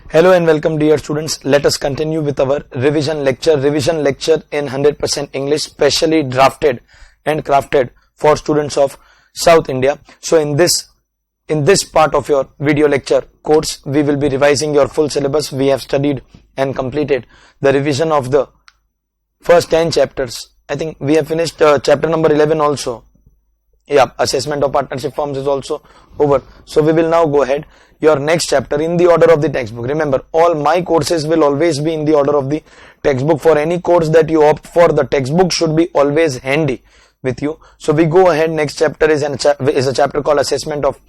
Hello and welcome dear students. Let us continue with our revision lecture in 100% English, specially drafted and crafted for students of South India. So in this part of your video lecture course, we will be revising your full syllabus. We have studied and completed the revision of the first 10 chapters. I think we have finished chapter number 11 also. Yeah, assessment of partnership forms is also over. So we will now go ahead your next chapter in the order of the textbook. Remember, all my courses will always be in the order of the textbook. For any course that you opt for, the textbook should be always handy with you. So we go ahead. Next chapter is a chapter called assessment of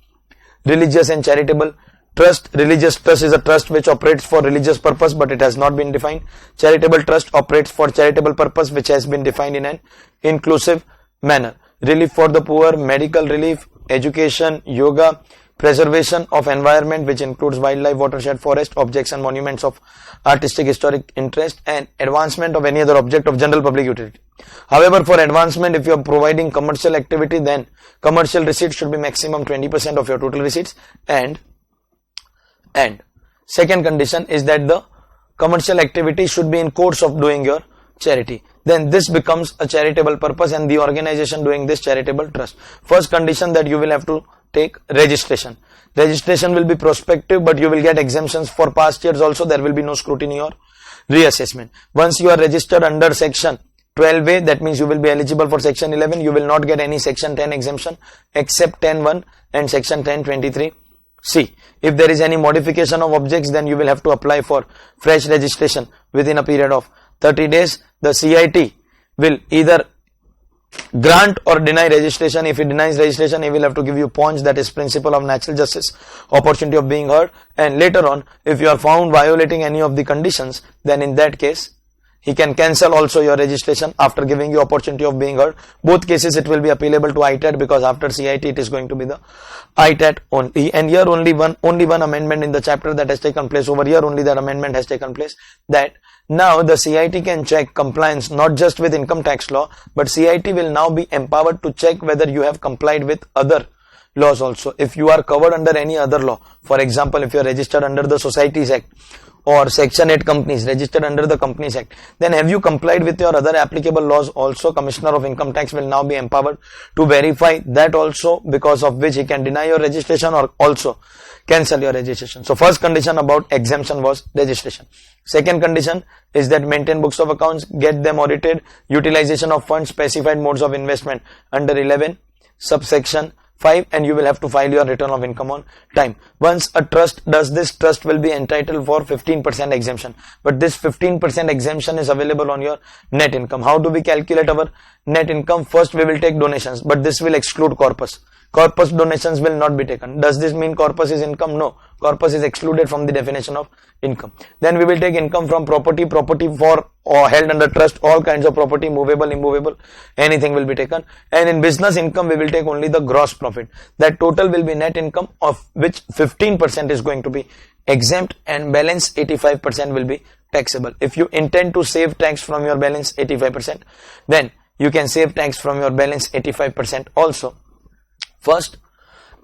religious and charitable trust. Religious trust is a trust which operates for religious purpose, but it has not been defined. Charitable trust operates for charitable purpose, which has been defined in an inclusive manner. Relief for the poor, medical relief, education, yoga, preservation of environment, which includes wildlife, watershed, forest, objects and monuments of artistic historic interest, and advancement of any other object of general public utility. However, for advancement, if you are providing commercial activity, then commercial receipts should be maximum 20% of your total receipts, and second condition is that the commercial activity should be in course of doing your charity. Then this becomes a charitable purpose and the organization doing this charitable trust. First condition that you will have to take registration. Registration will be prospective, but you will get exemptions for past years also. There will be no scrutiny or reassessment. Once you are registered under section 12A, that means you will be eligible for section 11. You will not get any section 10 exemption except 10(1) and section 10(23)(c). If there is any modification of objects, then you will have to apply for fresh registration within a period of 30 days. The CIT will either grant or deny registration. If it denies registration, he will have to give you PONJ, that is principle of natural justice, opportunity of being heard. And later on, if you are found violating any of the conditions, then in that case, he can cancel also your registration after giving you opportunity of being heard. Both cases it will be appealable to ITAT, because after CIT it is going to be the ITAT only. And here only one amendment in the chapter that has taken place. Over here only that amendment has taken place, that now the CIT can check compliance not just with income tax law, but CIT will now be empowered to check whether you have complied with other laws also. If you are covered under any other law, for example, if you are registered under the Societies Act or Section 8 companies registered under the Companies Act, then have you complied with your other applicable laws also? Commissioner of Income Tax will now be empowered to verify that also, because of which he can deny your registration or also cancel your registration. So first condition about exemption was registration. Second condition is that maintain books of accounts, get them audited, utilization of funds, specified modes of investment under 11 subsection 5, and you will have to file your return of income on time. Once a trust does this, trust will be entitled for 15% exemption. But this 15% exemption is available on your net income. How do we calculate our net income? First we will take donations, but this will exclude corpus. Corpus donations will not be taken. Does this mean corpus is income? No. Corpus is excluded from the definition of income. Then we will take income from property for or held under trust, all kinds of property, movable, immovable, anything will be taken. And in business income, we will take only the gross profit. That total will be net income, of which 15% is going to be exempt and balance 85% will be taxable. If you intend to save tax from your balance 85%, then you can save tax from your balance 85% also. First,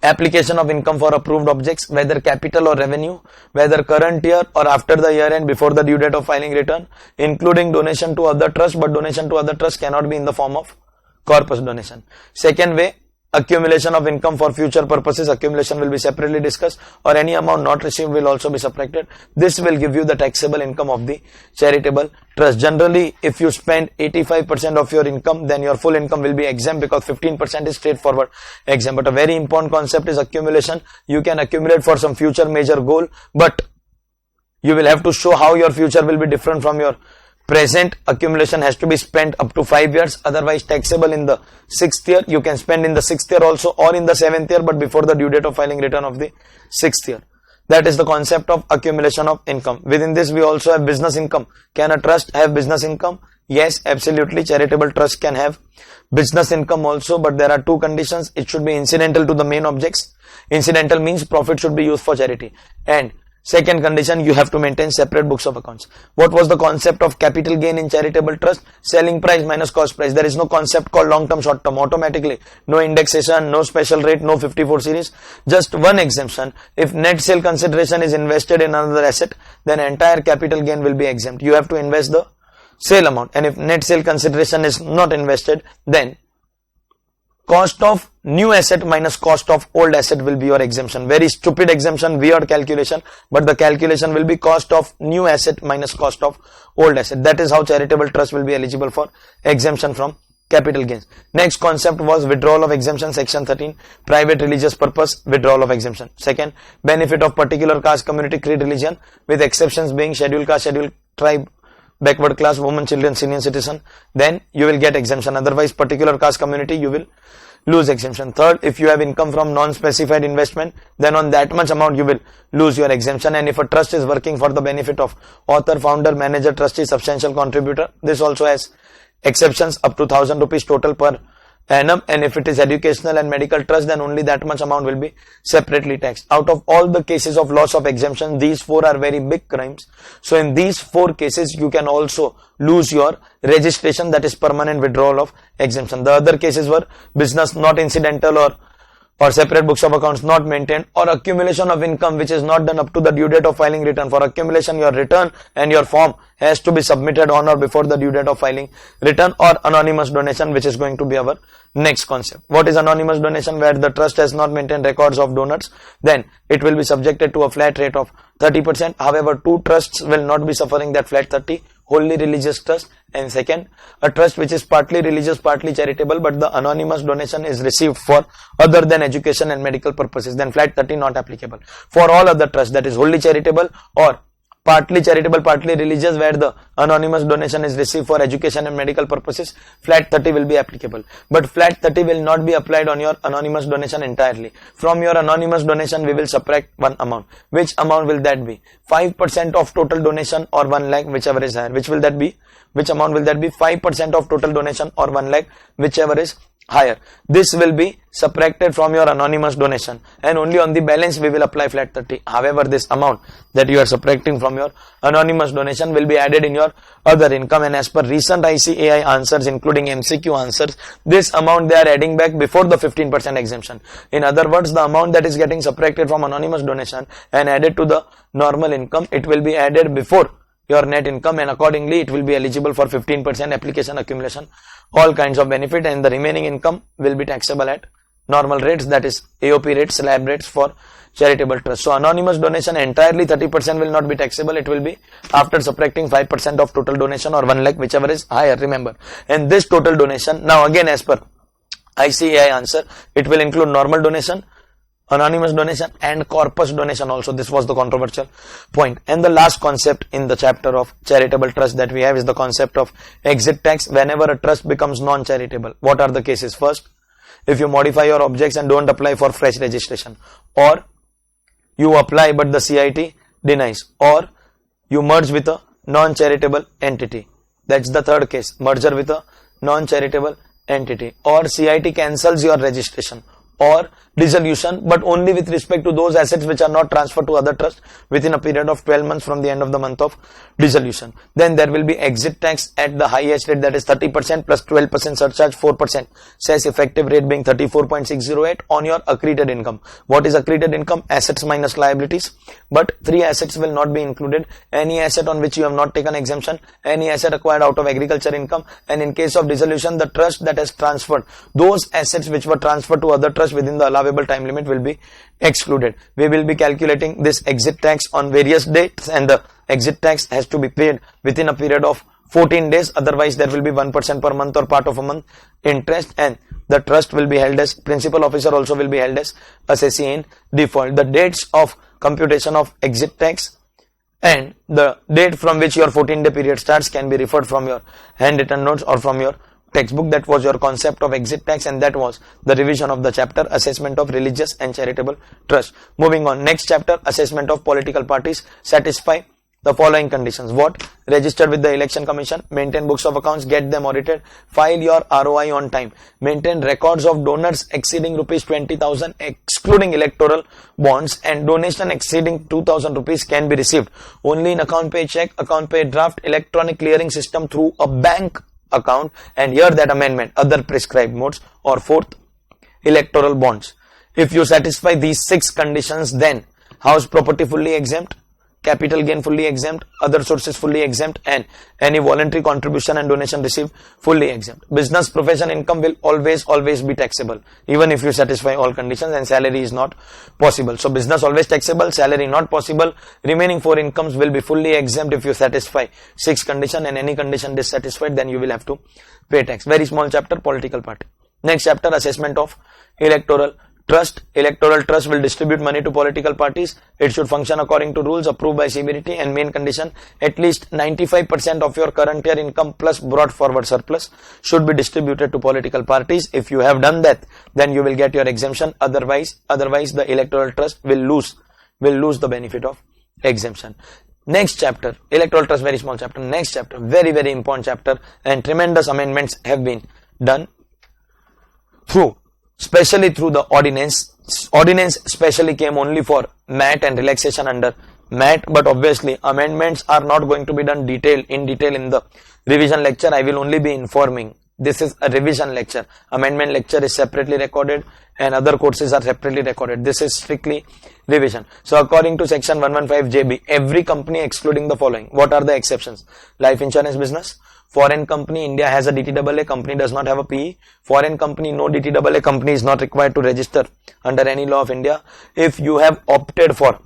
application of income for approved objects, whether capital or revenue, whether current year or after the year end, before the due date of filing return, including donation to other trust, but donation to other trust cannot be in the form of corpus donation. Second way, accumulation of income for future purposes. Accumulation will be separately discussed, or any amount not received will also be subtracted. This will give you the taxable income of the charitable trust. Generally, if you spend 85% of your income, then your full income will be exempt, because 15% is straightforward exempt. But a very important concept is accumulation. You can accumulate for some future major goal, but you will have to show how your future will be different from your present. Accumulation has to be spent up to 5 years, otherwise taxable in the 6th year. You can spend in the 6th year also, or in the 7th year, but before the due date of filing return of the 6th year. That is the concept of accumulation of income. Within this, we also have business income. Can a trust have business income? Yes, absolutely. Charitable trust can have business income also, but there are two conditions. It should be incidental to the main objects. Incidental means profit should be used for charity, and Second condition, you have to maintain separate books of accounts. What was the concept of capital gain in charitable trust? Selling price minus cost price. There is no concept called long term, short term. Automatically, no indexation, no special rate, no 54 series. Just one exemption. If net sale consideration is invested in another asset, then entire capital gain will be exempt. You have to invest the sale amount, and if net sale consideration is not invested, then cost of new asset minus cost of old asset will be your exemption. Very stupid exemption, weird calculation, but the calculation will be cost of new asset minus cost of old asset. That is how charitable trust will be eligible for exemption from capital gains. Next concept was withdrawal of exemption, section 13, private religious purpose, withdrawal of exemption. Second, benefit of particular caste, community, creed, religion, with exceptions being scheduled caste, scheduled tribe, backward class, women, children, senior citizen, then you will get exemption. Otherwise, particular caste, community, you will lose exemption. Third, if you have income from non-specified investment, then on that much amount you will lose your exemption. And if a trust is working for the benefit of author, founder, manager, trustee, substantial contributor, this also has exceptions up to 1,000 rupees total per annum. And if it is educational and medical trust, then only that much amount will be separately taxed. Out of all the cases of loss of exemption, these four are very big crimes. So in these four cases, you can also lose your registration, that is permanent withdrawal of exemption. The other cases were business not incidental, or separate books of accounts not maintained, or accumulation of income which is not done up to the due date of filing return. For accumulation, your return and your form has to be submitted on or before the due date of filing return, or anonymous donation, which is going to be our next concept. What is anonymous donation? Where the trust has not maintained records of donors, then it will be subjected to a flat rate of 30%. However, two trusts will not be suffering that flat 30, wholly religious trust, and second, a trust which is partly religious, partly charitable, but the anonymous donation is received for other than education and medical purposes, then flat 30 not applicable. For all other trusts, that is wholly charitable or partly charitable, partly religious, where the anonymous donation is received for education and medical purposes, flat 30 will be applicable. But flat 30 will not be applied on your anonymous donation entirely. From your anonymous donation, we will subtract one amount. Which amount will that be? 5% of total donation or 1 lakh, whichever is higher. Which will that be? Which amount will that be? 5% of total donation or 1 lakh, whichever is higher. This will be subtracted from your anonymous donation, and only on the balance we will apply flat 30. However, this amount that you are subtracting from your anonymous donation will be added in your other income, and as per recent ICAI answers, including MCQ answers, this amount they are adding back before the 15% exemption. In other words, the amount that is getting subtracted from anonymous donation and added to the normal income, it will be added before your net income, and accordingly it will be eligible for 15% application, accumulation, all kinds of benefit, and the remaining income will be taxable at normal rates, that is AOP rates, slab rates for charitable trust. So anonymous donation entirely 30% will not be taxable. It will be after subtracting 5% of total donation or 1 lakh, whichever is higher, remember. And this total donation, now again as per ICAI answer, it will include normal donation, anonymous donation, and corpus donation also. This was the controversial point. And the last concept in the chapter of charitable trust that we have is the concept of exit tax. Whenever a trust becomes non-charitable, what are the cases? First, if you modify your objects and don't apply for fresh registration, or you apply but the CIT denies, or you merge with a non-charitable entity. That's the third case, merger with a non-charitable entity, or CIT cancels your registration, or dissolution, but only with respect to those assets which are not transferred to other trust within a period of 12 months from the end of the month of dissolution. Then there will be exit tax at the highest rate, that is 30% plus 12% surcharge, 4%, says effective rate being 34.608 on your accreted income. What is accreted income? Assets minus liabilities, but 3 assets will not be included: any asset on which you have not taken exemption, any asset acquired out of agriculture income, and in case of dissolution, the trust that has transferred those assets which were transferred to other trust within the allowable time limit will be excluded. We will be calculating this exit tax on various dates, and the exit tax has to be paid within a period of 14 days. Otherwise, there will be 1% per month or part of a month interest, and the trust will be held as principal officer, also will be held as assessee in default. The dates of computation of exit tax and the date from which your 14-day period starts can be referred from your handwritten notes or from your textbook. That was your concept of exit tax, and that was the revision of the chapter assessment of religious and charitable trust. Moving on, next chapter, assessment of political parties. Satisfy the following conditions. What? Register with the election commission, maintain books of accounts, get them audited, file your ROI on time, maintain records of donors exceeding rupees 20,000 excluding electoral bonds, and donation exceeding 2,000 rupees can be received only in account pay check, account pay draft, electronic clearing system through a bank account, and here that amendment, other prescribed modes, or fourth, electoral bonds. If you satisfy these 6 conditions, then house property fully exempt, capital gain fully exempt, other sources fully exempt, and any voluntary contribution and donation received fully exempt. Business profession income will always be taxable, even if you satisfy all conditions, and salary is not possible. So business always taxable, salary not possible, remaining 4 incomes will be fully exempt if you satisfy 6 conditions, and any condition dissatisfied, then you will have to pay tax. Very small chapter, political party. Next chapter, assessment of electoral trust. Electoral trust will distribute money to political parties. It should function according to rules approved by CBDT, and main condition, at least 95% of your current year income plus brought forward surplus should be distributed to political parties. If you have done that, then you will get your exemption. Otherwise the electoral trust will lose the benefit of exemption. Next chapter, electoral trust, very small chapter. Next chapter, very important chapter, and tremendous amendments have been done especially through the ordinance. Ordinance specially came only for MAT and relaxation under MAT, but obviously amendments are not going to be done in detail in the revision lecture. I will only be informing. This is a revision lecture. Amendment lecture is separately recorded and other courses are separately recorded. This is strictly revision. So according to section 115 JB, every company excluding the following. What are the exceptions? Life insurance business, foreign company, India has a DTAA, company does not have a PE. Foreign company, no DTAA, company is not required to register under any law of India. If you have opted for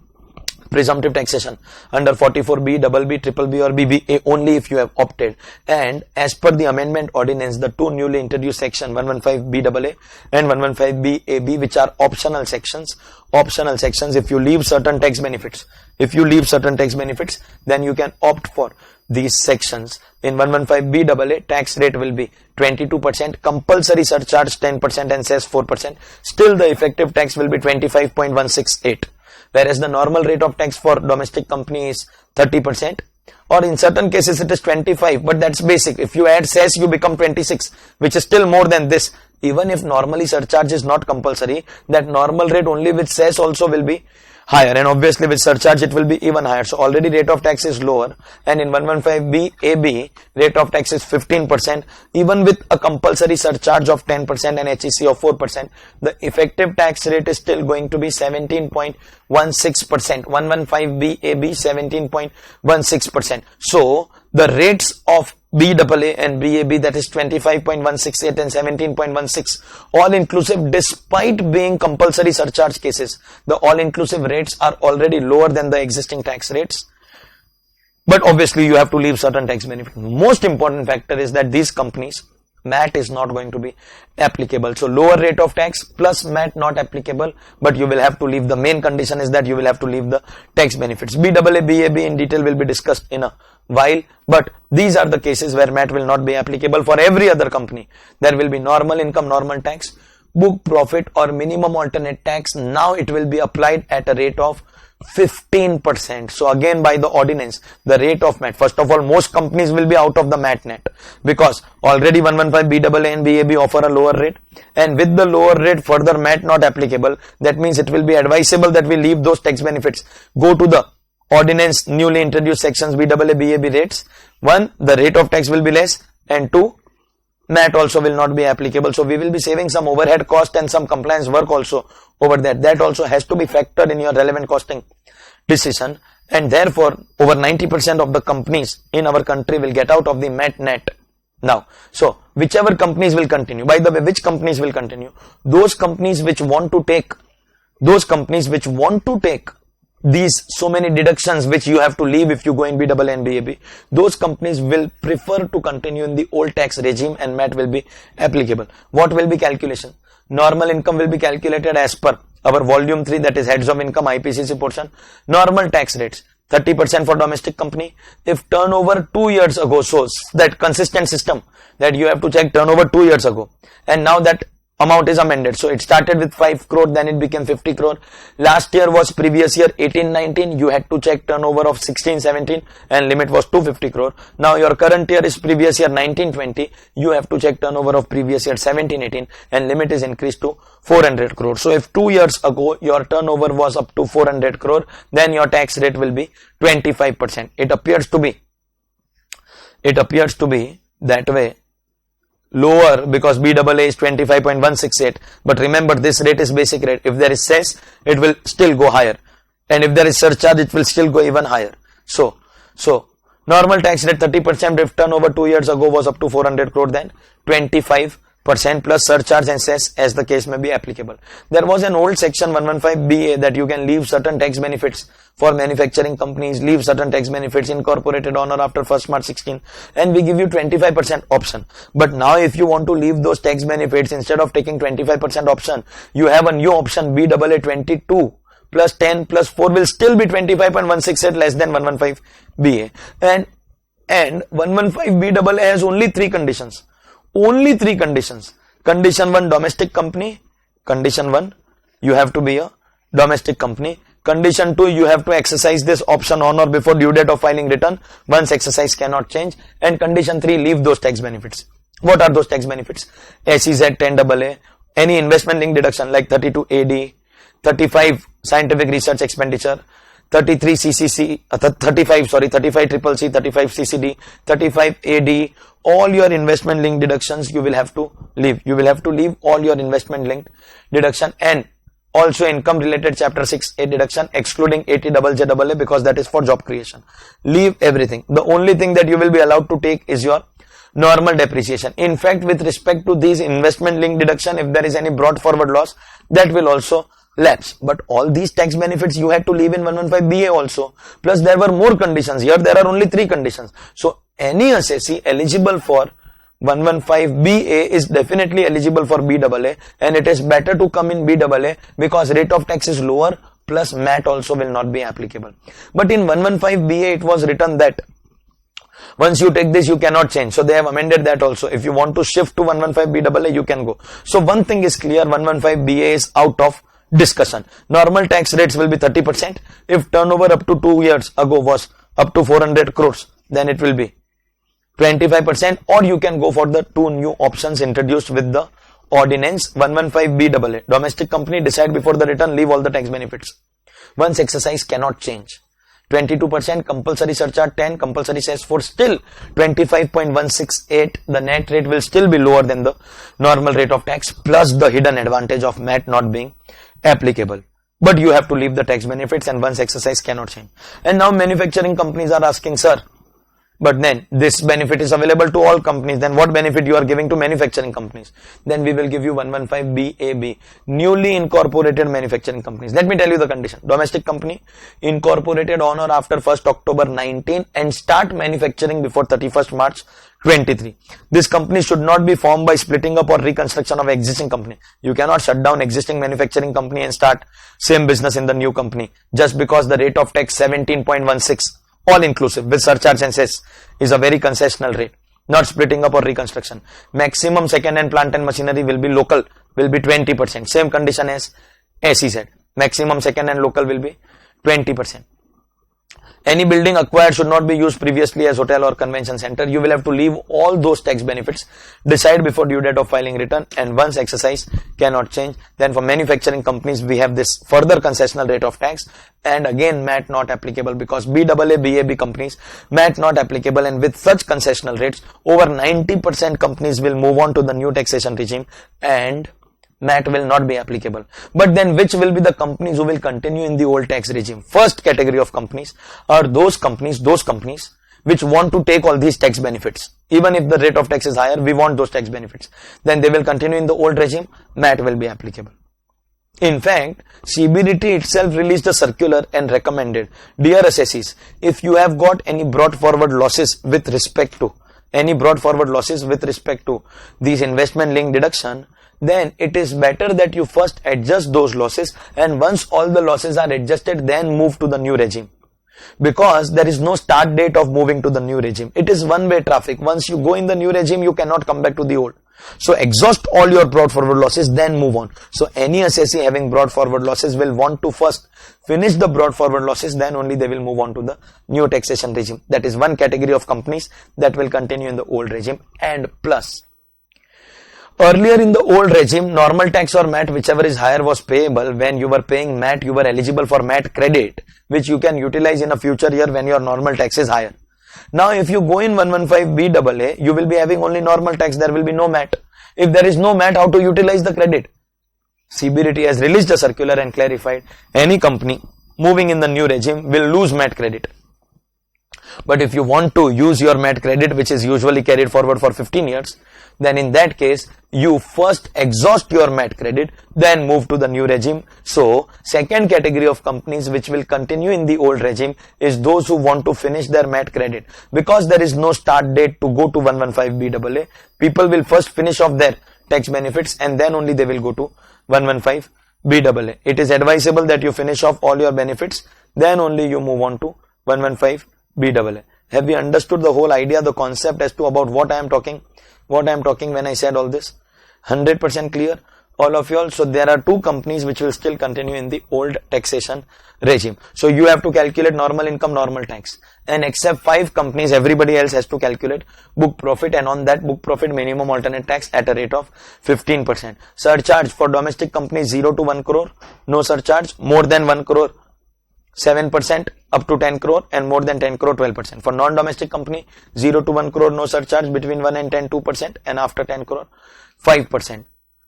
presumptive taxation under 44B, BB, BBB or BBA, only if you have opted, and as per the amendment ordinance, the 2 newly introduced section 115BAA and 115BAB, which are optional sections, if you leave certain tax benefits, then you can opt for these sections. In 115BAA, tax rate will be 22%, compulsory surcharge 10% and cess 4%. Still the effective tax will be 25.168. Whereas the normal rate of tax for domestic company is 30%, or in certain cases it is 25, but that's basic. If you add cess, you become 26, which is still more than this. Even if normally surcharge is not compulsory, that normal rate only with cess also will be higher, and obviously with surcharge it will be even higher. So already rate of tax is lower, and in 115BAB rate of tax is 15%. Even with a compulsory surcharge of 10% and HEC of 4%, the effective tax rate is still going to be 17.16%. 115BAB 17.16%. So the rates of BAA and BAB, that is 25.168 and 17.16, all inclusive, despite being compulsory surcharge cases, the all inclusive rates are already lower than the existing tax rates. But obviously you have to leave certain tax benefit. Most important factor is that these companies, MAT is not going to be applicable. So lower rate of tax plus MAT not applicable, but you will have to leave. The main condition is that you will have to leave the tax benefits. BAA, BAB in detail will be discussed in a while, but these are the cases where MAT will not be applicable. For every other company, there will be normal income, normal tax, book profit or minimum alternate tax. Now it will be applied at a rate of 15%. So again, by the ordinance, the rate of MAT, first of all, most companies will be out of the MAT net, because already 115BAA and BAB offer a lower rate, and with the lower rate further MAT not applicable. That means it will be advisable that we leave those tax benefits, go to the ordinance newly introduced sections BAA, BAB rates. 1, the rate of tax will be less, and 2, MAT also will not be applicable. So we will be saving some overhead cost and some compliance work also over that. That also has to be factored in your relevant costing decision, and therefore over 90% of the companies in our country will get out of the MAT net now. So whichever companies will continue, by the way, which companies will continue? Those companies which want to take these so many deductions which you have to leave if you go in BAA and BAB, those companies will prefer to continue in the old tax regime and MAT will be applicable. What will be calculation? Normal income will be calculated as per our volume 3, that is heads of income IPCC portion. Normal tax rates 30% for domestic company. If turnover 2 years ago, so that consistent system that you have to check turnover 2 years ago, and now that amount is amended. So it started with 5 crore, then it became 50 crore. Last year was previous year 18-19. You had to check turnover of 16-17 and limit was 250 crore. Now your current year is previous year 19-20. You have to check turnover of previous year 17-18 and limit is increased to 400 crore. So if 2 years ago your turnover was up to 400 crore, then your tax rate will be 25%. It appears to be that way lower because BAA is 25.168, but remember this rate is basic rate. If there is cess, it will still go higher, and if there is surcharge, it will still go even higher. So normal tax rate 30%. If turnover 2 years ago was up to 400 crore, then 25% plus surcharge and cess as the case may be applicable. There was an old section 115BA that you can leave certain tax benefits for manufacturing companies, leave certain tax benefits, incorporated honor after 1st March 16, and we give you 25% option. But now if you want to leave those tax benefits, instead of taking 25% option, you have a new option BAA 22 plus 10 plus 4 will still be 25.168 less than 115BA. And 115BAA has only 3 conditions. Only 3 conditions. Condition 1, domestic company. Condition 1, you have to be a domestic company. Condition 2, you have to exercise this option on or before due date of filing return. Once exercise cannot change. And condition 3, leave those tax benefits. What are those tax benefits? SEZ 10AA, any investment link deduction like 32 AD, 35 scientific research expenditure, 33 CCC, 35 CCC, 35 CCD, 35 AD, all your investment link deductions you will have to leave. You will have to leave all your investment linked deduction and also income related chapter 6A deduction excluding 80JJAA because that is for job creation. Leave everything. The only thing that you will be allowed to take is your normal depreciation. In fact, with respect to these investment link deduction, if there is any brought forward loss, that will also lapse. But all these tax benefits you had to leave in 115BA also. Plus there were more conditions. Here there are only 3 conditions. So any assessee eligible for 115BA is definitely eligible for BAA, and it is better to come in BAA because rate of tax is lower plus MAT also will not be applicable. But in 115BA it was written that once you take this you cannot change. So they have amended that also. If you want to shift to 115BAA you can go. So one thing is clear, 115BA is out of discussion. Normal tax rates will be 30%. If turnover up to 2 years ago was up to 400 crores, then it will be 25%, or you can go for the 2 new options introduced with the ordinance 115BAA. Domestic company, decide before the return, leave all the tax benefits. Once exercise cannot change. 22% compulsory surcharge 10, compulsory cess 4, still 25.168. The net rate will still be lower than the normal rate of tax plus the hidden advantage of MAT not being applicable. But you have to leave the tax benefits and once exercise cannot change. And now manufacturing companies are asking, sir, but then this benefit is available to all companies, then what benefit you are giving to manufacturing companies? Then we will give you 115BAB, newly incorporated manufacturing companies. Let me tell you the condition. Domestic company incorporated on or after 1st October 19 and start manufacturing before 31st March 23. This company should not be formed by splitting up or reconstruction of existing company. You cannot shut down existing manufacturing company and start same business in the new company just because the rate of tax 17.16 all inclusive with surcharge and cess is a very concessional rate, not splitting up or reconstruction. Maximum second hand plant and machinery will be local, will be 20%. Same condition as SEZ. Maximum second hand local will be 20%. Any building acquired should not be used previously as hotel or convention center. You will have to leave all those tax benefits, decide before due date of filing return, and once exercise cannot change. Then for manufacturing companies, we have this further concessional rate of tax, and again MAT not applicable because BAA, BAB companies, MAT not applicable, and with such concessional rates, over 90% companies will move on to the new taxation regime and MAT will not be applicable. But then which will be the companies who will continue in the old tax regime? First category of companies are those companies which want to take all these tax benefits. Even if the rate of tax is higher, we want those tax benefits. Then they will continue in the old regime, MAT will be applicable. In fact, CBDT itself released a circular and recommended, dear assessees, if you have got any brought forward losses with respect to these investment linked deduction, then it is better that you first adjust those losses, and once all the losses are adjusted, then move to the new regime. Because there is no start date of moving to the new regime. It is one-way traffic. Once you go in the new regime, you cannot come back to the old. So exhaust all your brought forward losses, then move on. So any assessee having brought forward losses will want to first finish the brought forward losses, then only they will move on to the new taxation regime. That is one category of companies that will continue in the old regime. And plus, earlier in the old regime, normal tax or MAT, whichever is higher, was payable. When you were paying MAT, you were eligible for MAT credit, which you can utilize in a future year when your normal tax is higher. Now, if you go in 115BAA, you will be having only normal tax. There will be no MAT. If there is no MAT, how to utilize the credit? CBDT has released a circular and clarified any company moving in the new regime will lose MAT credit. But if you want to use your MAT credit, which is usually carried forward for 15 years, then in that case, you first exhaust your MAT credit, then move to the new regime. So, second category of companies which will continue in the old regime is those who want to finish their MAT credit. Because there is no start date to go to 115BAA, people will first finish off their tax benefits and then only they will go to 115BAA. It is advisable that you finish off all your benefits, then only you move on to 115BAA. Have we understood the whole idea, the concept as to about what I am talking? What I am talking when I said all this? 100% clear, all of you all. So there are two companies which will still continue in the old taxation regime. So you have to calculate normal income, normal tax, and except 5 companies, everybody else has to calculate book profit, and on that book profit minimum alternate tax at a rate of 15%. Surcharge for domestic companies 0 to 1 crore, no surcharge. More than 1 crore 7%, up to 10 crore, and more than 10 crore 12%. For non-domestic company 0 to 1 crore no surcharge, between 1 and 10 2%, and after 10 crore 5%.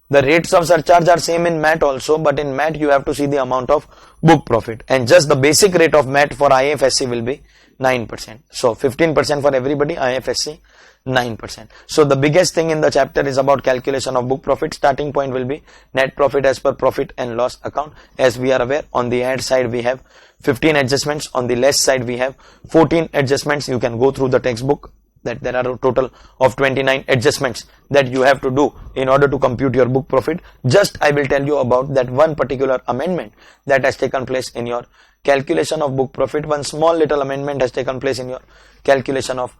The rates of surcharge are same in MAT also, but in MAT you have to see the amount of book profit, and just the basic rate of MAT for IFSC will be 9%. So 15% for everybody, IFSC 9%. So the biggest thing in the chapter is about calculation of book profit. Starting point will be net profit as per profit and loss account. As we are aware, on the add side we have 15 adjustments, on the less side we have 14 adjustments. You can go through the textbook that there are a total of 29 adjustments that you have to do in order to compute your book profit. Just I will tell you about that one particular amendment that has taken place in your calculation of book profit. One small little amendment has taken place in your calculation of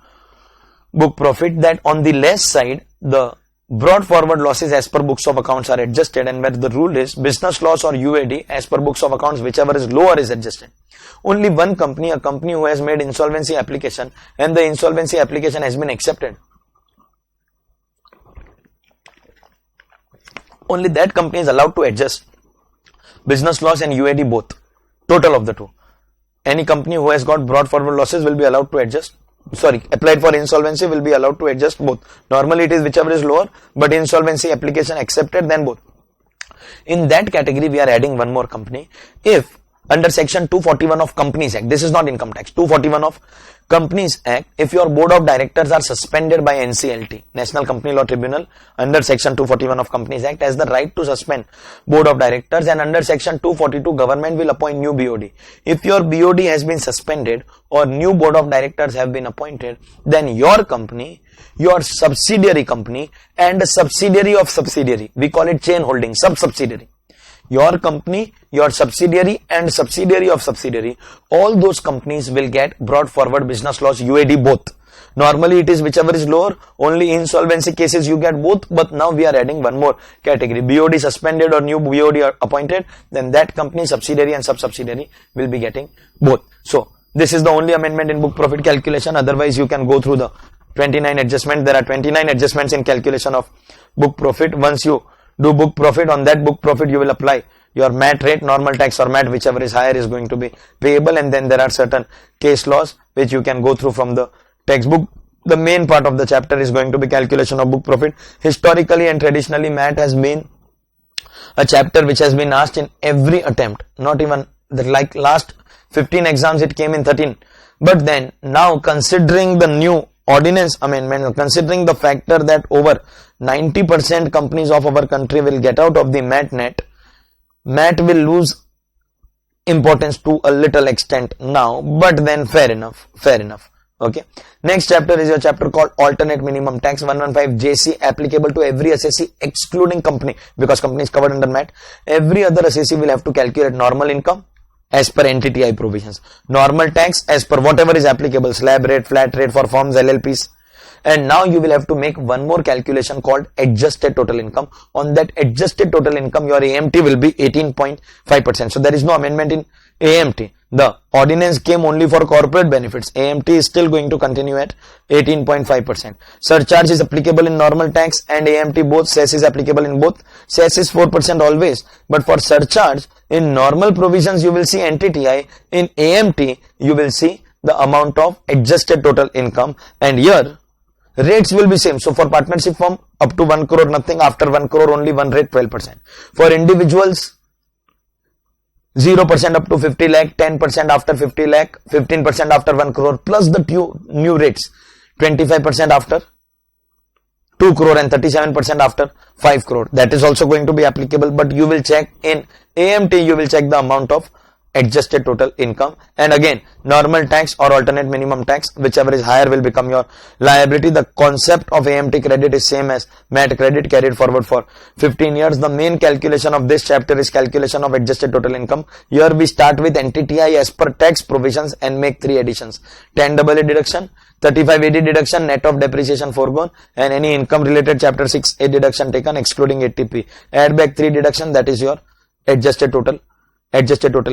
book profit, that on the less side the brought forward losses as per books of accounts are adjusted, and where the rule is business loss or UAD as per books of accounts, whichever is lower is adjusted. Only one company, a company who has made insolvency application and the insolvency application has been accepted, only that company is allowed to adjust business loss and UAD both, total of the two. Any company who has got brought forward losses will be allowed to adjust, applied for insolvency will be allowed to adjust both. Normally it is whichever is lower, but insolvency application accepted, then both. In that category we are adding one more company. If under section 241 of Companies Act, this is not income tax, 241 of Companies Act, if your board of directors are suspended by NCLT, National Company Law Tribunal, under section 241 of Companies Act has the right to suspend board of directors, and under section 242 government will appoint new BOD. If your BOD has been suspended or new board of directors have been appointed, then your company, your subsidiary company and a subsidiary of subsidiary, we call it chain holding, sub-subsidiary. Your company, your subsidiary and subsidiary of subsidiary, all those companies will get brought forward business loss UAD both. Normally it is whichever is lower, only insolvency cases you get both, but now we are adding one more category. BOD suspended or new BOD are appointed, then that company, subsidiary and sub-subsidiary will be getting both. So this is the only amendment in book profit calculation. Otherwise you can go through the 29 adjustments. There are 29 adjustments in calculation of book profit. Once you do book profit, on that book profit you will apply your MAT rate, normal tax or MAT, whichever is higher is going to be payable, and then there are certain case laws which you can go through from the textbook. The main part of the chapter is going to be calculation of book profit. Historically and traditionally MAT has been a chapter which has been asked in every attempt, not even like last 15 exams it came in 13, but then now considering the new ordinance amendment, considering the factor that over 90% companies of our country will get out of the MAT net, MAT will lose importance to a little extent now, but then fair enough. Okay. Next chapter is your chapter called alternate minimum tax, 115 JC, applicable to every assessee excluding company, because company is covered under MAT. Every other assessee will have to calculate normal income as per NTTI provisions, normal tax as per whatever is applicable, slab rate, flat rate for firms, LLPs, And now you will have to make one more calculation called adjusted total income. On that adjusted total income, your AMT will be 18.5%. So there is no amendment in AMT. The ordinance came only for corporate benefits. AMT is still going to continue at 18.5%. Surcharge is applicable in normal tax and AMT both. Cess is applicable in both. Cess is 4% always. But for surcharge, in normal provisions you will see NTTI. In AMT you will see the amount of adjusted total income, and here rates will be same. So for partnership firm up to 1 crore nothing, after 1 crore only one rate 12%. For individuals 0% up to 50 lakh, 10% after 50 lakh, 15% after 1 crore plus the two new rates, 25% after 2 crore and 37% after 5 crore. That is also going to be applicable, but you will check in AMT, you will check the amount of adjusted total income, and again normal tax or alternate minimum tax, whichever is higher will become your liability. The concept of AMT credit is same as MAT credit, carried forward for 15 years. The main calculation of this chapter is calculation of adjusted total income. Here we start with NTTI as per tax provisions and make 3 additions: 10AA deduction, 35AD deduction, net of depreciation foregone, and any income related chapter 6A deduction taken excluding ATP. Add back 3 deduction, that is your adjusted total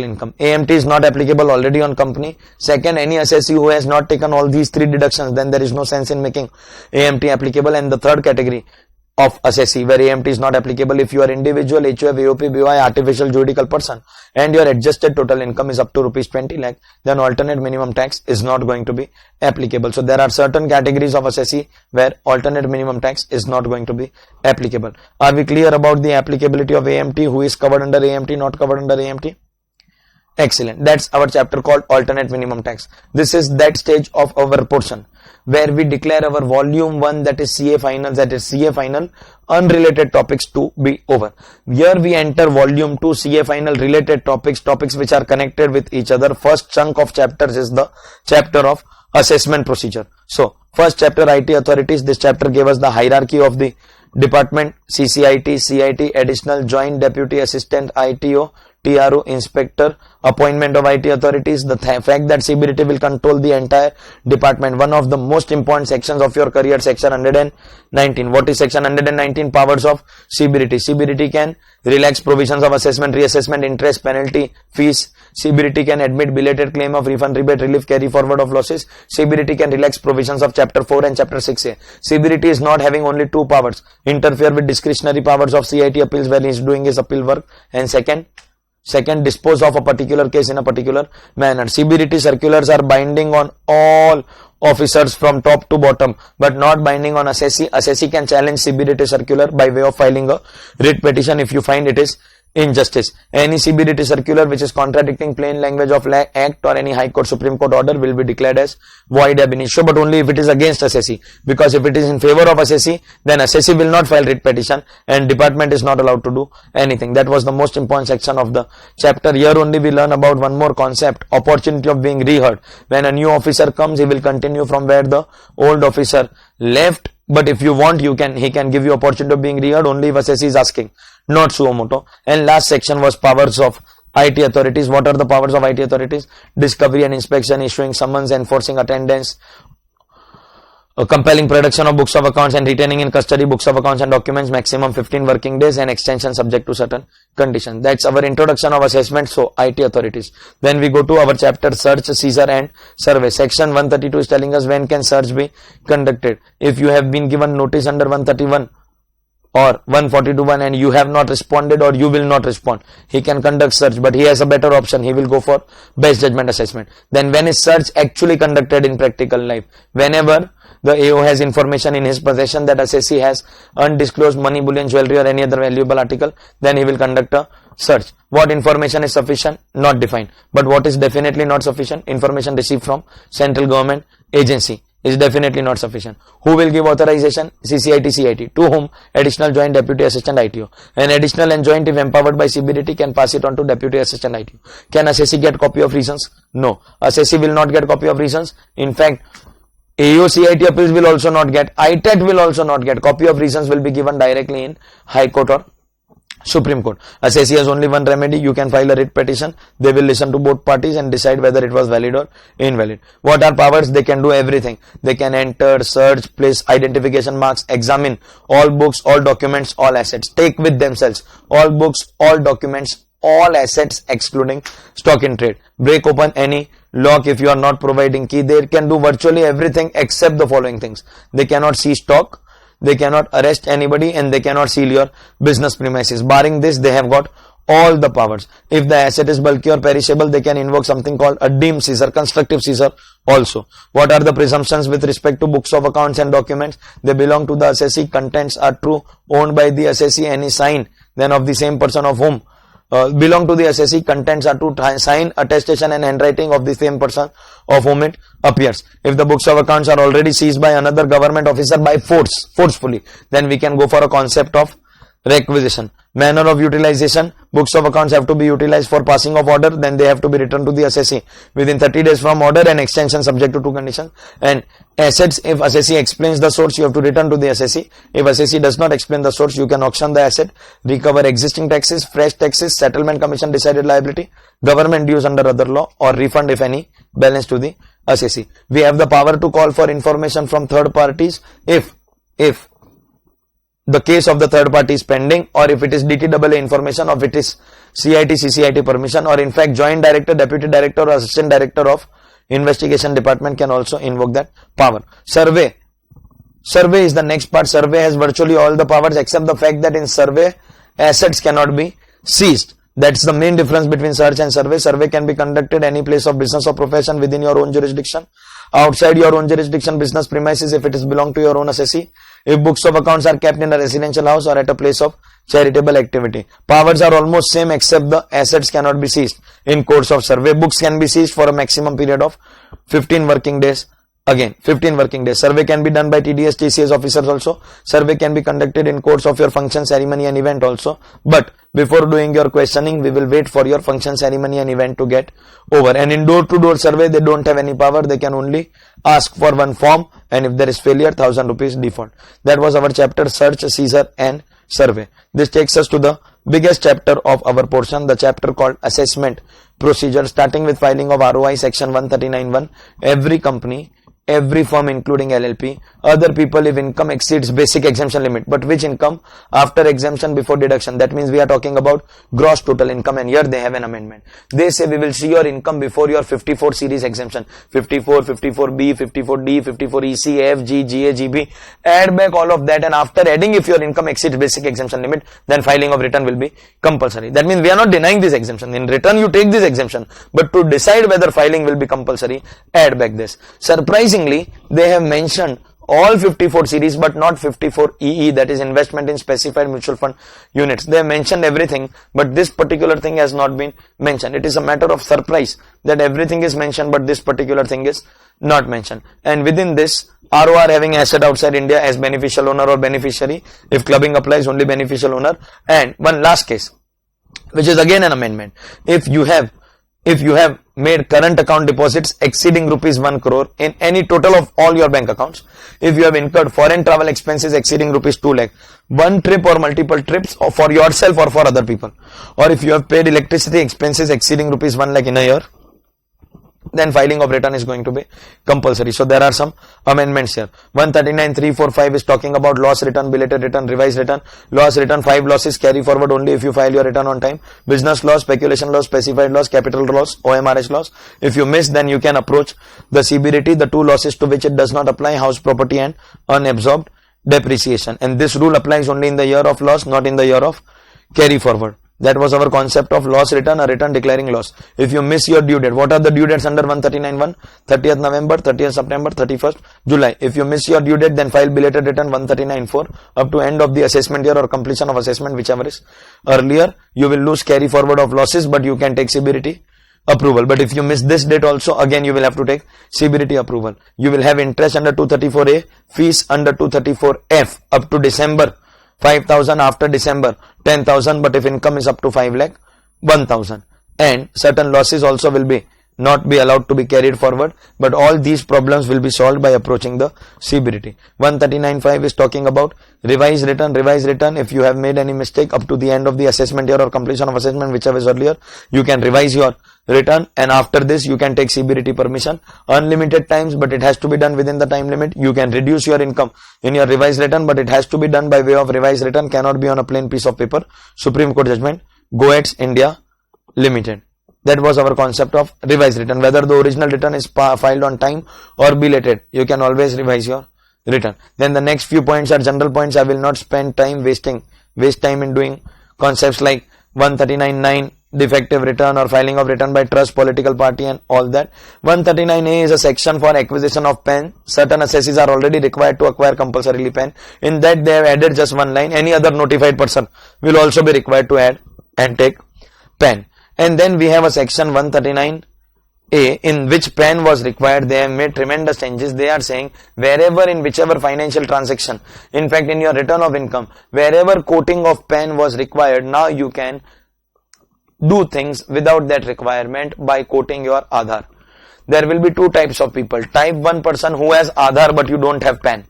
income. AMT is not applicable already on company. Second, any assessee who has not taken all these 3 deductions, then there is no sense in making AMT applicable. And the third category of assessee where AMT is not applicable, if you are individual, HUF, AOP, BOI, artificial juridical person, and your adjusted total income is up to rupees 20 lakh, then alternate minimum tax is not going to be applicable. So there are certain categories of assessee where alternate minimum tax is not going to be applicable. Are we clear about the applicability of AMT? Who is covered under AMT, not covered under AMT? Excellent. That's our chapter called alternate minimum tax. This is that stage of our portion where we declare our volume 1, that is CA final, unrelated topics to be over. Here we enter volume 2, CA final, related topics which are connected with each other. First chunk of chapters is the chapter of assessment procedure. So first chapter, IT authorities. This chapter gave us the hierarchy of the department: CCIT, CIT, additional, joint, deputy assistant, ITO, TRO, inspector, appointment of IT authorities, the fact that CBDT will control the entire department. One of the most important sections of your career, section 119. What is section 119? Powers of CBDT. CBDT can relax provisions of assessment, reassessment, interest, penalty, fees. CBDT can admit belated claim of refund, rebate, relief, carry forward of losses. CBDT can relax provisions of chapter 4 and chapter 6A. CBDT is not having only 2 powers: interfere with discretionary powers of CIT appeals where he is doing his appeal work, and second, dispose of a particular case in a particular manner. CBDT circulars are binding on all officers from top to bottom, but not binding on assessee. Assessee can challenge CBDT circular by way of filing a writ petition if you find it is injustice. Any CBDT circular which is contradicting plain language of act or any high court, supreme court order will be declared as void ab initio, but only if it is against assessee, because if it is in favor of assessee, then assessee will not file writ petition and department is not allowed to do anything. That was the most important section of the chapter. Here only we learn about one more concept: opportunity of being reheard. When a new officer comes, he will continue from where the old officer left, but if you want, he can give you opportunity of being reheard only if assessee is asking, not suo motu. And last section was powers of IT authorities. What are the powers of IT authorities? Discovery and inspection, issuing summons, enforcing attendance, compelling production of books of accounts and retaining in custody books of accounts and documents, maximum 15 working days, and extension subject to certain conditions. That's our introduction of assessment. So IT authorities. Then we go to our chapter search, seizure and survey. Section 132 is telling us when can search be conducted. If you have been given notice under 131 or 142(1) and you have not responded or you will not respond, he can conduct search, but he has a better option. He will go for best judgment assessment. Then when is search actually conducted in practical life? Whenever the AO has information in his possession that assessee has undisclosed money, bullion, jewelry or any other valuable article, then he will conduct a search. What information is sufficient? Not defined. But what is definitely not sufficient? Information received from central government agency is definitely not sufficient. Who will give authorization? CCIT, CIT. To whom? Additional, joint, deputy assistant, ITO. And additional and joint, if empowered by CBDT, can pass it on to deputy assistant, ITO. Can assessee get copy of reasons? No. Assessee will not get copy of reasons. In fact, AO, CIT appeals will also not get, ITET will also not get. Copy of reasons will be given directly in High Court or Supreme Court. Assessee has only one remedy. You can file a writ petition. They will listen to both parties and decide whether it was valid or invalid. What are powers? They can do everything. They can enter, search, place identification marks, examine all books, all documents, all assets, take with themselves all books, all documents, all assets excluding stock in trade, break open any lock if you are not providing key. They can do virtually everything except the following things. They cannot seize stock, they cannot arrest anybody, and they cannot seal your business premises. Barring this, they have got all the powers. If the asset is bulky or perishable, they can invoke something called a deemed seizure, constructive seizure also. What are the presumptions with respect to books of accounts and documents? They belong to the assessee, contents are true, owned by the assessee, any sign then of the same person of whom belong to the assessee, contents are to sign, attestation and handwriting of the same person of whom it appears. If the books of accounts are already seized by another government officer by forcefully, then we can go for a concept of requisition. Manner of utilization, books of accounts have to be utilized for passing of order, then they have to be returned to the assessee within 30 days from order, and extension subject to two conditions. And assets, if assessee explains the source, you have to return to the assessee. If assessee does not explain the source, you can auction the asset, recover existing taxes, fresh taxes, settlement commission decided liability, government dues under other law, or refund if any balance to the assessee. We have the power to call for information from third parties if the case of the third party is pending, or if it is DTAA information, or if it is CIT, CCIT permission, or in fact joint director, deputy director or assistant director of investigation department can also invoke that power. Survey is the next part. Survey has virtually all the powers except the fact that in survey assets cannot be seized. That's the main difference between search and survey. Survey can be conducted any place of business or profession within your own jurisdiction. Outside your own jurisdiction, business premises, if it is belong to your own assessee. If books of accounts are kept in a residential house or at a place of charitable activity. Powers are almost same except the assets cannot be seized. In course of survey, books can be seized for a maximum period of 15 working days. Again, 15 working days. Survey can be done by TDS, TCS officers also. Survey can be conducted in course of your function, ceremony and event also. But before doing your questioning, we will wait for your function, ceremony and event to get over. And in door-to-door survey, they don't have any power. They can only ask for one form, and if there is failure, 1000 rupees default. That was our chapter, search, seizure and survey. This takes us to the biggest chapter of our portion, the chapter called assessment procedure, starting with filing of ROI section 139(1). Every company, every firm including LLP, other people, if income exceeds basic exemption limit, but which income after exemption before deduction, that means we are talking about gross total income, and here they have an amendment. They say we will see your income before your 54 series exemption, 54, 54B, 54D, 54EC, F, G, GA, GB, add back all of that, and after adding, if your income exceeds basic exemption limit, then filing of return will be compulsory. That means we are not denying this exemption. In return you take this exemption, but to decide whether filing will be compulsory, add back this. Surprisingly, they have mentioned all 54 series but not 54EE, that is investment in specified mutual fund units. They have mentioned everything, but this particular thing has not been mentioned. It is a matter of surprise that everything is mentioned but this particular thing is not mentioned. And within this, ROR having asset outside India as beneficial owner or beneficiary, if clubbing applies, only beneficial owner. And one last case, which is again an amendment. If you have made current account deposits exceeding rupees 1 crore in any total of all your bank accounts, if you have incurred foreign travel expenses exceeding rupees 2 lakh, one trip or multiple trips or for yourself or for other people, or if you have paid electricity expenses exceeding rupees 1 lakh in a year, then filing of return is going to be compulsory. So there are some amendments here. 139.345 is talking about loss return, belated return, revised return. Loss return, 5 losses carry forward only if you file your return on time. Business loss, speculation loss, specified loss, capital loss, OMRH loss. If you miss, then you can approach the CBDT. The two losses to which it does not apply, house property and unabsorbed depreciation. And this rule applies only in the year of loss, not in the year of carry forward. That was our concept of loss return, a return declaring loss. If you miss your due date, what are the due dates under 139(1)? 30th November, 30th September, 31st July. If you miss your due date, then file belated return 139(4) up to end of the assessment year or completion of assessment, whichever is earlier. You will lose carry forward of losses, but you can take CBDT approval. But if you miss this date also, again you will have to take CBDT approval. You will have interest under 234A, fees under 234F up to December. 5,000 after December, 10,000, but if income is up to 5 lakh, 1,000. And certain losses also will be not be allowed to be carried forward, but all these problems will be solved by approaching the CBDT. 139.5 is talking about revise return. If you have made any mistake up to the end of the assessment year or completion of assessment, whichever is earlier, you can revise your return, and after this you can take CBDT permission unlimited times, but it has to be done within the time limit. You can reduce your income in your revised return, but it has to be done by way of revised return, cannot be on a plain piece of paper. Supreme Court judgment, Goetz India Limited. That was our concept of revised return. Whether the original return is filed on time or belated, you can always revise your return. Then the next few points are general points. I will not spend time waste time in doing concepts like 139.9 defective return or filing of return by trust, political party and all that. 139A is a section for acquisition of pen. Certain assessees are already required to acquire compulsorily pen. In that they have added just one line. Any other notified person will also be required to add and take pen. And then we have a section 139A in which pen was required. They have made tremendous changes. They are saying wherever in whichever financial transaction, in fact in your return of income, wherever quoting of pen was required, now you can do things without that requirement by quoting your Aadhaar. There will be two types of people. Type 1 person who has Aadhaar but you don't have pen.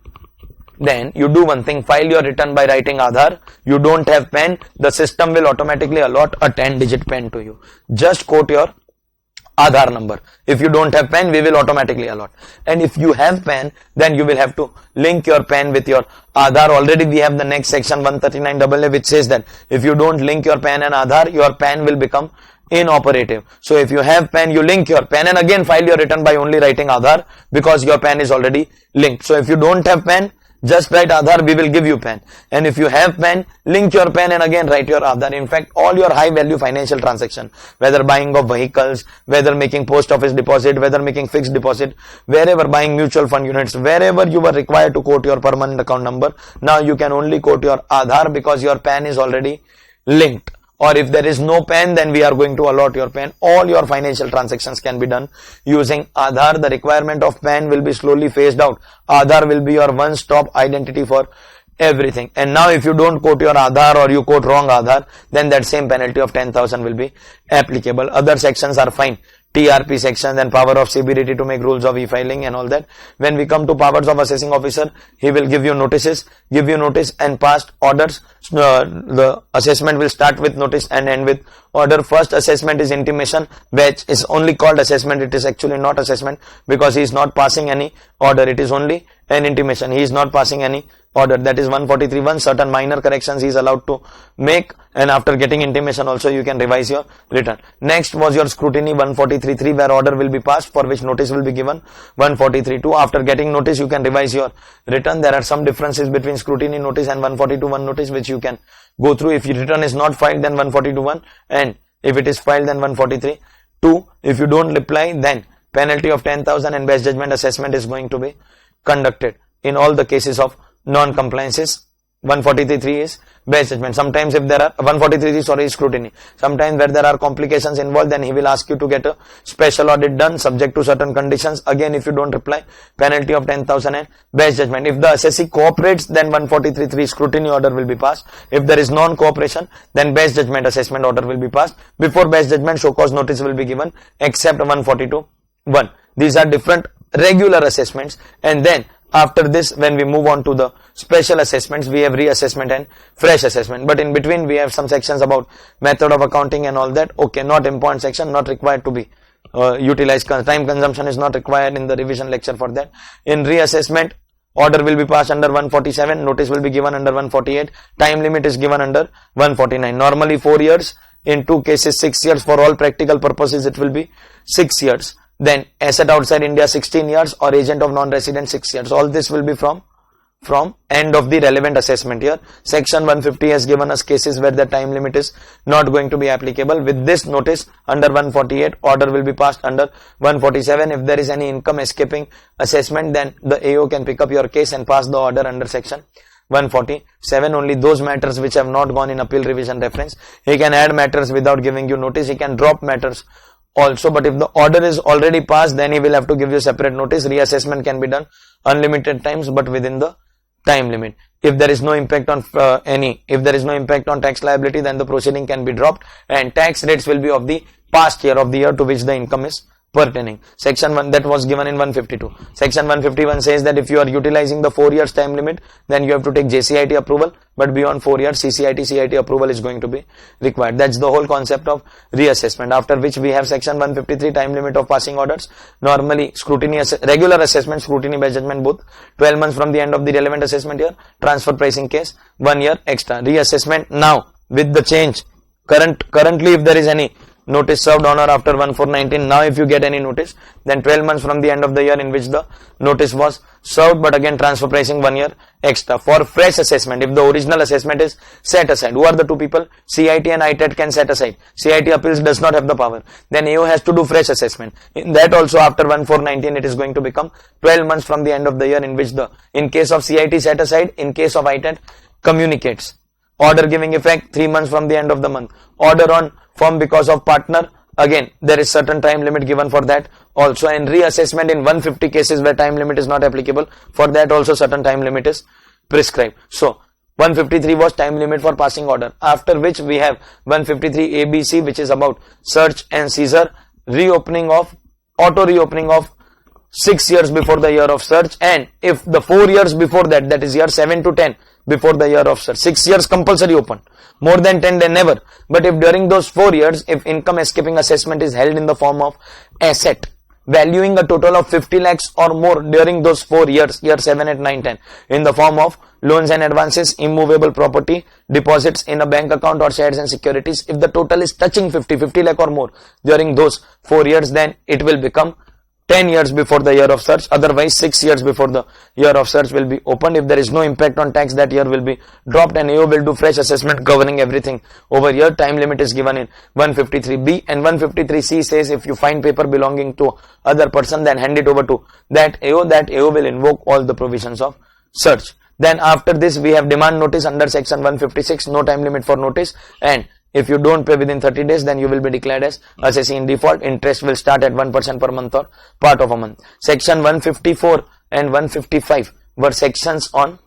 Then you do one thing, file your return by writing Aadhaar. You don't have pen, the system will automatically allot a 10-digit pen to you. Just quote your Aadhaar number. If you don't have pen, we will automatically allot. And if you have pen, then you will have to link your pen with your Aadhaar. Already we have the next section 139AA which says that if you don't link your pen and Aadhaar, your pen will become inoperative. So if you have pen, you link your pen and again file your return by only writing Aadhaar because your pen is already linked. So if you don't have pen, just write Aadhaar, we will give you pen. And if you have pen, link your pen and again write your Aadhaar. In fact, all your high value financial transaction, whether buying of vehicles, whether making post office deposit, whether making fixed deposit, wherever buying mutual fund units, wherever you were required to quote your permanent account number, now you can only quote your Aadhaar because your pen is already linked. Or if there is no pen, then we are going to allot your pen. All your financial transactions can be done using Aadhaar. The requirement of pen will be slowly phased out. Aadhaar will be your one-stop identity for everything. And now if you don't quote your Aadhaar or you quote wrong Aadhaar, then that same penalty of 10,000 will be applicable. Other sections are fine. TRP sections and power of CBDT to make rules of e-filing and all that. When we come to powers of assessing officer, he will give you notices, and past orders. The assessment will start with notice and end with order. First assessment is intimation, which is only called assessment. It is actually not assessment because he is not passing any order. It is only an intimation. He is not passing any order. That is 143.1. Certain minor corrections he is allowed to make, and after getting intimation also you can revise your return. Next was your scrutiny 143.3 where order will be passed for which notice will be given. 143.2 after getting notice you can revise your return. There are some differences between scrutiny notice and 142.1 notice which you can go through. If your return is not filed then 142.1, and if it is filed then 143.2. If you don't reply then penalty of 10,000 and best judgment assessment is going to be conducted in all the cases of non-compliances. 143.3 is best judgment. Sometimes if there are 143.3 is scrutiny. Sometimes where there are complications involved, then he will ask you to get a special audit done subject to certain conditions. Again, if you don't reply, penalty of 10,000 and best judgment. If the assessee cooperates, then 143.3 scrutiny order will be passed. If there is non-cooperation, then best judgment assessment order will be passed. Before best judgment, show cause notice will be given except 142.1. These are different regular assessments. And then after this, when we move on to the special assessments, we have reassessment and fresh assessment. But in between, we have some sections about method of accounting and all that. Okay, not important section, not required to be utilized. Time consumption is not required in the revision lecture for that. In reassessment, order will be passed under 147, notice will be given under 148, time limit is given under 149. Normally 4 years, in 2 cases 6 years. For all practical purposes, it will be 6 years. Then asset outside India 16 years or agent of non-resident 6 years. All this will be from end of the relevant assessment year. Section 150 has given us cases where the time limit is not going to be applicable. With this notice under 148, order will be passed under 147. If there is any income escaping assessment, then the AO can pick up your case and pass the order under section 147. Only those matters which have not gone in appeal revision reference. He can add matters without giving you notice. He can drop matters also, but if the order is already passed, then he will have to give you separate notice. Reassessment can be done unlimited times, but within the time limit. If there is no impact on if there is no impact on tax liability, then the proceeding can be dropped and tax rates will be of the past year, of the year to which the income is pertaining. Section 1 that was given in 152. Section 151 says that if you are utilizing the 4 years time limit, then you have to take JCIT approval, but beyond 4 years CCIT, CIT approval is going to be required. That's the whole concept of reassessment. After which we have section 153, time limit of passing orders. Normally scrutiny, regular assessment, scrutiny by judgment both, 12 months from the end of the relevant assessment year. Transfer pricing case, 1 year extra. Reassessment now with the change. Currently if there is any notice served on or after 1/4/19, now if you get any notice, then 12 months from the end of the year in which the notice was served, but again transfer pricing 1 year extra. For fresh assessment, if the original assessment is set aside, who are the two people? CIT and ITAT can set aside. CIT appeals does not have the power. Then AO has to do fresh assessment. In that also after 1/4/19 it is going to become 12 months from the end of the year in which in case of CIT set aside, in case of ITAT communicates. Order giving effect 3 months from the end of the month. Order on firm because of partner, again there is certain time limit given for that also. And reassessment in 150 cases where time limit is not applicable, for that also certain time limit is prescribed. So 153 was time limit for passing order, after which we have 153 ABC, which is about search and seizure, auto reopening of 6 years before the year of search, and if the 4 years before that, that is year 7 to 10 before the year of search, 6 years compulsory open, more than 10 then never. But if during those 4 years, if income escaping assessment is held in the form of asset valuing a total of 50 lakhs or more during those 4 years, year 7, 8, 9, 10, in the form of loans and advances, immovable property, deposits in a bank account or shares and securities, if the total is touching 50 lakh or more during those 4 years, then it will become 10 years before the year of search, otherwise 6 years before the year of search will be opened. If there is no impact on tax, that year will be dropped and AO will do fresh assessment governing everything over here. Time limit is given in 153B, and 153C says if you find paper belonging to other person, then hand it over to that AO will invoke all the provisions of search. Then after this we have demand notice under section 156, no time limit for notice, and if you don't pay within 30 days, then you will be declared as assessee in default. Interest will start at 1% per month or part of a month. Section 154 and 155 were sections on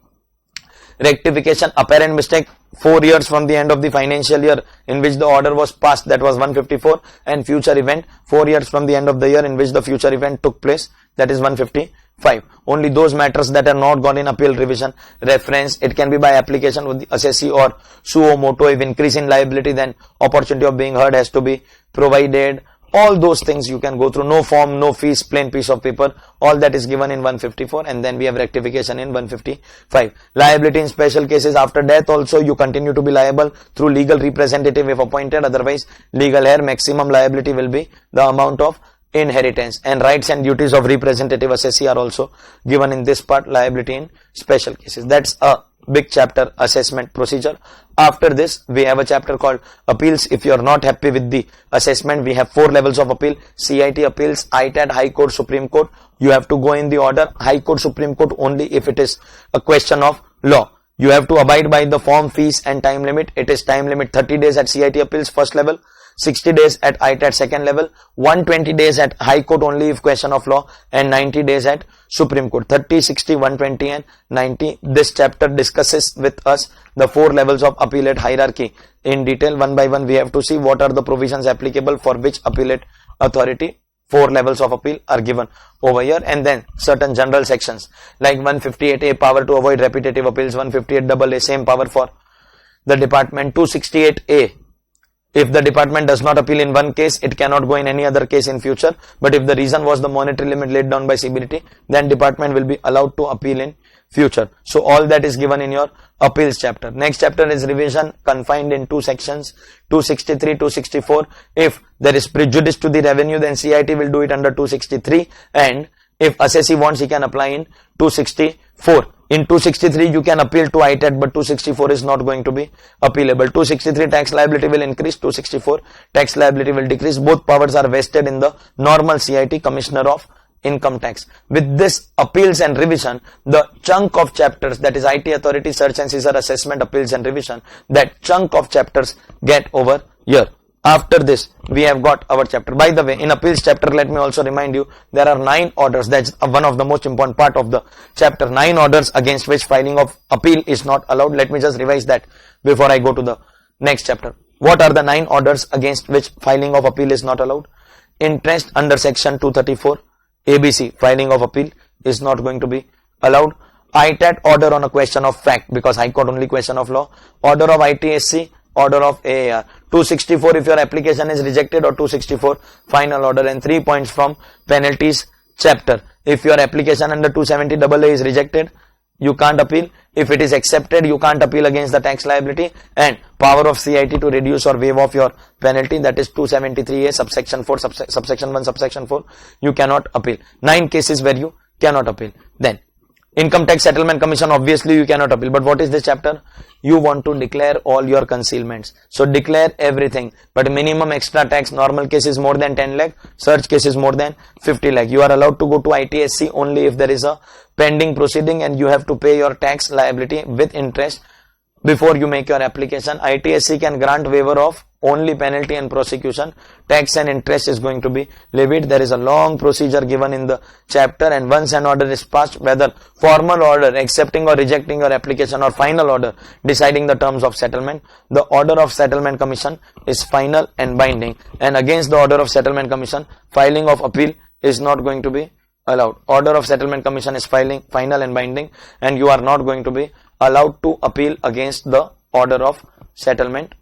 rectification, apparent mistake 4 years from the end of the financial year in which the order was passed, that was 154, and future event 4 years from the end of the year in which the future event took place, that is 155. Only those matters that are not gone in appeal revision reference, it can be by application with the assessee or suo moto. If increase in liability, then opportunity of being heard has to be provided. All those things you can go through. No form, no fees, plain piece of paper. All that is given in 154, and then we have rectification in 155. Liability in special cases, after death also you continue to be liable through legal representative if appointed. Otherwise, legal heir, maximum liability will be the amount of inheritance. And rights and duties of representative assessee are also given in this part, liability in special cases. That's a big chapter, assessment procedure. After this we have a chapter called appeals. If you are not happy with the assessment, we have 4 levels of appeal: CIT appeals, ITAT, High Court, Supreme Court. You have to go in the order: High Court, Supreme Court only if it is a question of law. You have to abide by the form, fees and time limit. It is time limit 30 days at CIT appeals first level, 60 days at ITAT second level, 120 days at High Court only if question of law, and 90 days at Supreme Court. 30, 60, 120 and 90. This chapter discusses with us the 4 levels of appellate hierarchy in detail. One by one we have to see what are the provisions applicable for which appellate authority. 4 levels of appeal are given over here, and then certain general sections like 158A, power to avoid repetitive appeals, 158AA, same power for the department, 268A, if the department does not appeal in one case, it cannot go in any other case in future. But if the reason was the monetary limit laid down by CBDT, then department will be allowed to appeal in future. So all that is given in your appeals chapter. Next chapter is revision, confined in 2 sections, 263, 264. If there is prejudice to the revenue, then CIT will do it under 263, and if assessee wants, he can apply in 264. In 263 you can appeal to ITAT, but 264 is not going to be appealable. 263 tax liability will increase, 264 tax liability will decrease. Both powers are vested in the normal CIT, Commissioner of Income Tax. With this appeals and revision, the chunk of chapters, that is IT authority, search and seizure, assessment, appeals and revision, that chunk of chapters get over here. After this we have got our chapter. By the way, in appeals chapter, let me also remind you, there are 9 orders. That's one of the most important part of the chapter. 9 orders against which filing of appeal is not allowed. Let me just revise that before I go to the next chapter. What are the 9 orders against which filing of appeal is not allowed? interest under section 234 ABC, filing of appeal is not going to be allowed. ITAT, order on a question of fact, because High Court only question of law. Order of ITSC, order of AAR. 264 if your application is rejected, or 264 final order. And 3 points from penalties chapter. If your application under 270 AA is rejected, you can't appeal. If it is accepted, you can't appeal against the tax liability. And power of CIT to reduce or waive off your penalty, that is 273A subsection 4, subsection 1, subsection 4, you cannot appeal. 9 cases where you cannot appeal. Then Income Tax Settlement Commission, obviously you cannot appeal. But what is this chapter? You want to declare all your concealments. So declare everything. But minimum extra tax, normal case is more than 10 lakh, search case is more than 50 lakh. You are allowed to go to ITSC only if there is a pending proceeding and you have to pay your tax liability with interest before you make your application. ITSC can grant waiver of only penalty and prosecution. Tax and interest is going to be levied. There is a long procedure given in the chapter, and once an order is passed, whether formal order accepting or rejecting your application or final order deciding the terms of settlement, the order of settlement commission is final and binding, and against the order of settlement commission, filing of appeal is not going to be allowed. Order of settlement commission is final and binding, and you are not going to be allowed to appeal against the order of settlement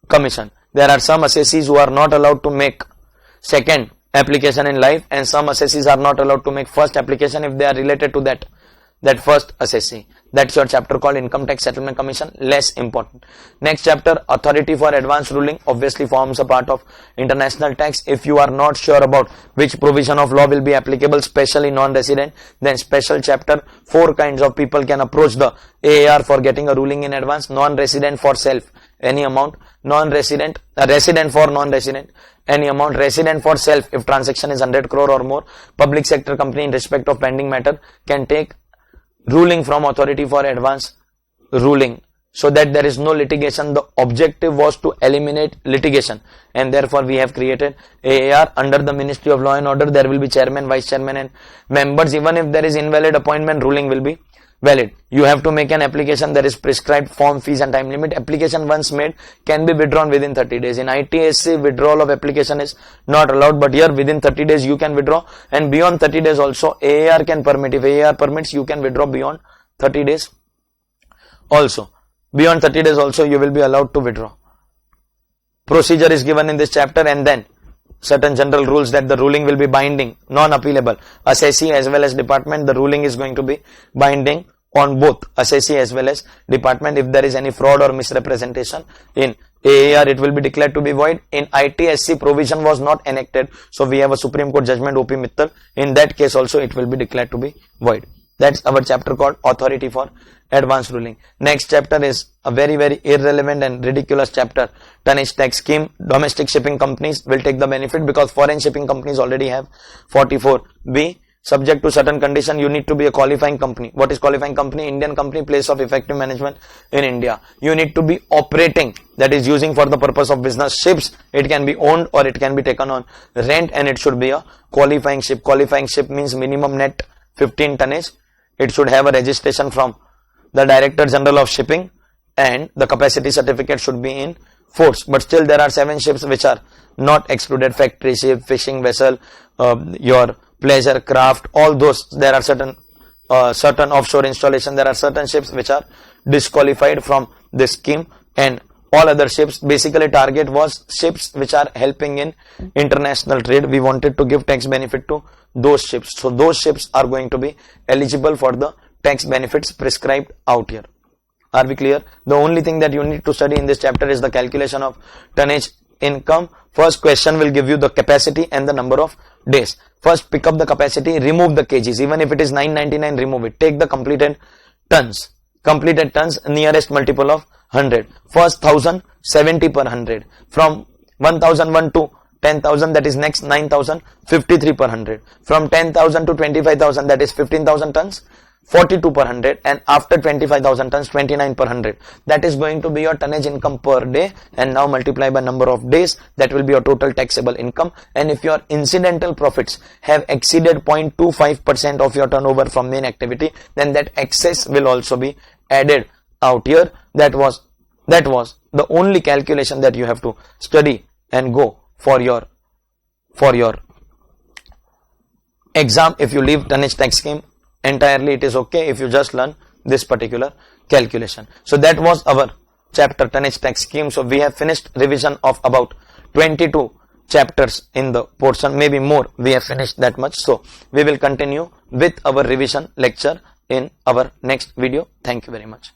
commission. There are some assessees who are not allowed to make second application in life, and some assessees are not allowed to make first application if they are related to that first assessee. That's your chapter called Income Tax Settlement Commission, less important. Next chapter, Authority for Advance Ruling, obviously forms a part of international tax. If you are not sure about which provision of law will be applicable, especially non-resident, then special chapter, 4 kinds of people can approach the AAR for getting a ruling in advance. Non-resident for self, any amount. Non-resident, resident for non-resident, any amount. Resident for self, if transaction is 100 crore or more. Public sector company in respect of pending matter can take ruling from Authority for Advance Ruling, so that there is no litigation. The objective was to eliminate litigation, and therefore we have created AAR. Under the Ministry of Law and Order, there will be chairman, vice chairman and members. Even if there is invalid appointment, ruling will be valid. You have to make an application. There is prescribed form, fees and time limit. Application once made can be withdrawn within 30 days. In ITSC, withdrawal of application is not allowed, but here within 30 days you can withdraw, and beyond 30 days also AAR can permit. If AAR permits, you can withdraw beyond 30 days also. Beyond 30 days also you will be allowed to withdraw. Procedure is given in this chapter, and then certain general rules that the ruling will be binding, non-appealable. Assessee as well as department, the ruling is going to be binding on both assessee as well as department. If there is any fraud or misrepresentation in AAR, it will be declared to be void. In ITSC, provision was not enacted, so we have a Supreme Court judgment, OP Mittal. In that case also it will be declared to be void. That's our chapter called Authority for Advance Ruling. Next chapter is a very, very irrelevant and ridiculous chapter, Tonnage Tax Scheme. Domestic shipping companies will take the benefit because foreign shipping companies already have 44B. Subject to certain condition, you need to be a qualifying company. What is qualifying company? Indian company, place of effective management in India. You need to be operating, that is using for the purpose of business, ships. It can be owned or it can be taken on rent, and it should be a qualifying ship. Qualifying ship means minimum net 15 tonnage. It should have a registration from the Director General of Shipping, and the capacity certificate should be in force. But still there are 7 ships which are not excluded: factory ship, fishing vessel, your pleasure craft, all those. There are certain offshore installation. There are certain ships which are disqualified from this scheme, and all other ships. Basically target was ships which are helping in international trade. We wanted to give tax benefit to those ships. So those ships are going to be eligible for the tax benefits prescribed out here. Are we clear? The only thing that you need to study in this chapter is the calculation of tonnage income. First question will give you the capacity and the number of days. First pick up the capacity, remove the kgs. Even if it is 999, remove it. Take the completed tons. Completed tons, nearest multiple of 100. First 1000, 70 per 100. From 1001 to 10,000, that is next 9,000, 53 per 100. From 10,000 to 25,000, that is 15,000 tons, 42 per 100, and after 25,000 tons, 29 per 100. That is going to be your tonnage income per day, and now multiply by number of days. That will be your total taxable income. And if your incidental profits have exceeded 0.25% of your turnover from main activity, then that excess will also be added out here. That was the only calculation that you have to study and go for your for your exam. If you leave tonnage tax scheme entirely, it is okay if you just learn this particular calculation. So that was our chapter tonnage tax scheme. So we have finished revision of about 22 chapters in the portion, maybe more. We have finished that much. So we will continue with our revision lecture in our next video. Thank you very much.